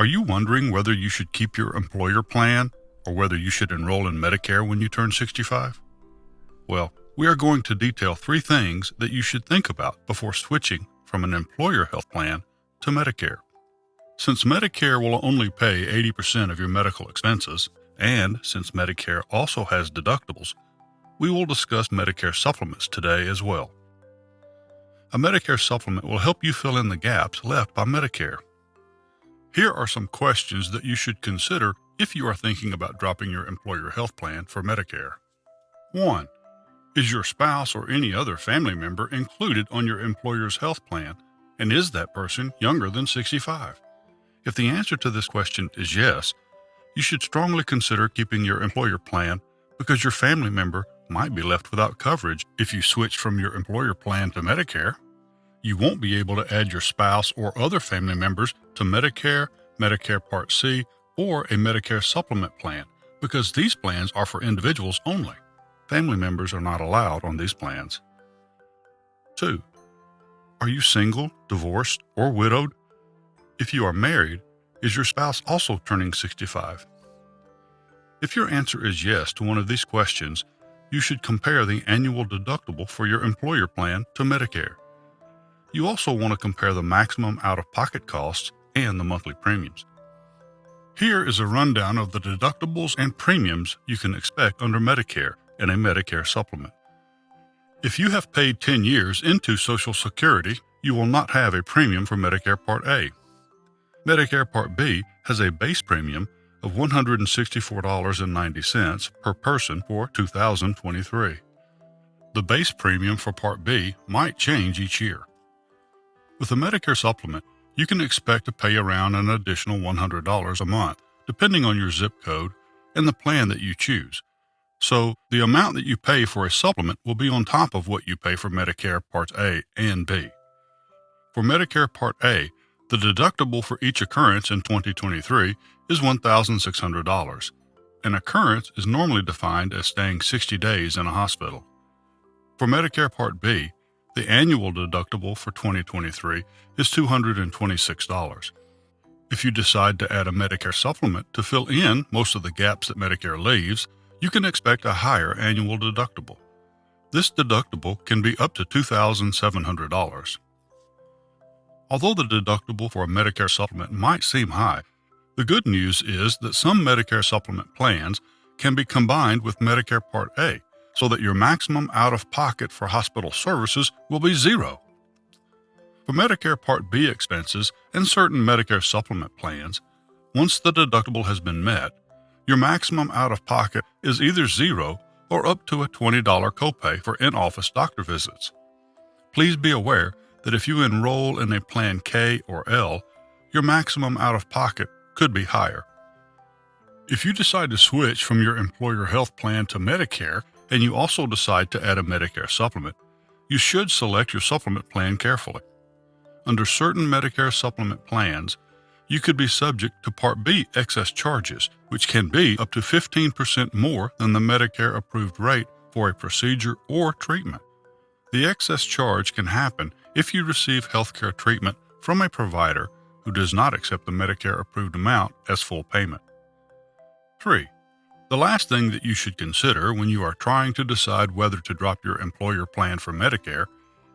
Are you wondering whether you should keep your employer plan or whether you should enroll in Medicare when you turn 65? Well, we are going to detail 3 things that you should think about before switching from an employer health plan to Medicare. Since Medicare will only pay 80% of your medical expenses, and since Medicare also has deductibles, we will discuss Medicare supplements today as well. A Medicare supplement will help you fill in the gaps left by Medicare. Here are some questions that you should consider if you are thinking about dropping your employer health plan for Medicare. 1. Is your spouse or any other family member included on your employer's health plan, and is that person younger than 65? If the answer to this question is yes, you should strongly consider keeping your employer plan because your family member might be left without coverage if you switch from your employer plan to Medicare. You won't be able to add your spouse or other family members to Medicare, Medicare Part C, or a Medicare supplement plan because these plans are for individuals only. Family members are not allowed on these plans. 2. Are you single, divorced, or widowed? If you are married, is your spouse also turning 65? If your answer is yes to one of these questions, you should compare the annual deductible for your employer plan to Medicare. You also want to compare the maximum out-of-pocket costs and the monthly premiums. Here is a rundown of the deductibles and premiums you can expect under Medicare and a Medicare supplement. If you have paid 10 years into Social Security, you will not have a premium for Medicare Part A. Medicare Part B has a base premium of $164.90 per person for 2023. The base premium for Part B might change each year. With a Medicare supplement, you can expect to pay around an additional $100 a month, depending on your zip code and the plan that you choose. So, the amount that you pay for a supplement will be on top of what you pay for Medicare Parts A and B. For Medicare Part A, the deductible for each occurrence in 2023 is $1,600. An occurrence is normally defined as staying 60 days in a hospital. For Medicare Part B, the annual deductible for 2023 is $226. If you decide to add a Medicare supplement to fill in most of the gaps that Medicare leaves, you can expect a higher annual deductible. This deductible can be up to $2,700. Although the deductible for a Medicare supplement might seem high, the good news is that some Medicare supplement plans can be combined with Medicare Part A so that your maximum out-of-pocket for hospital services will be $0. For Medicare Part B expenses and certain Medicare supplement plans, once the deductible has been met, your maximum out-of-pocket is either $0 or up to a $20 copay for in-office doctor visits. Please be aware that if you enroll in a Plan K or L, your maximum out-of-pocket could be higher. If you decide to switch from your employer health plan to Medicare and you also decide to add a Medicare supplement, you should select your supplement plan carefully. Under certain Medicare supplement plans, you could be subject to Part B excess charges, which can be up to 15% more than the Medicare approved rate for a procedure or treatment. The excess charge can happen if you receive healthcare treatment from a provider who does not accept the Medicare approved amount as full payment. 3. The last thing that you should consider when you are trying to decide whether to drop your employer plan for Medicare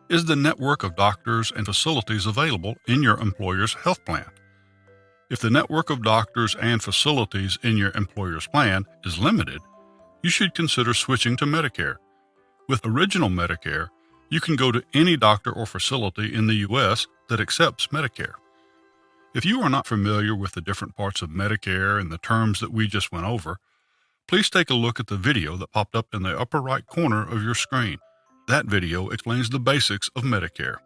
is the network of doctors and facilities available in your employer's health plan. If the network of doctors and facilities in your employer's plan is limited, you should consider switching to Medicare. With Original Medicare, you can go to any doctor or facility in the U.S. that accepts Medicare. If you are not familiar with the different parts of Medicare and the terms that we just went over, please take a look at the video that popped up in the upper right corner of your screen. That video explains the basics of Medicare.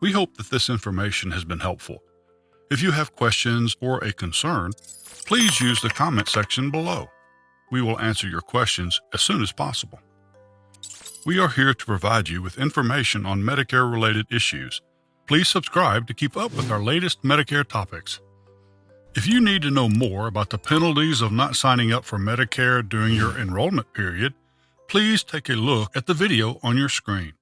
We hope that this information has been helpful. If you have questions or a concern, please use the comment section below. We will answer your questions as soon as possible. We are here to provide you with information on Medicare-related issues. Please subscribe to keep up with our latest Medicare topics. If you need to know more about the penalties of not signing up for Medicare during your enrollment period, please take a look at the video on your screen.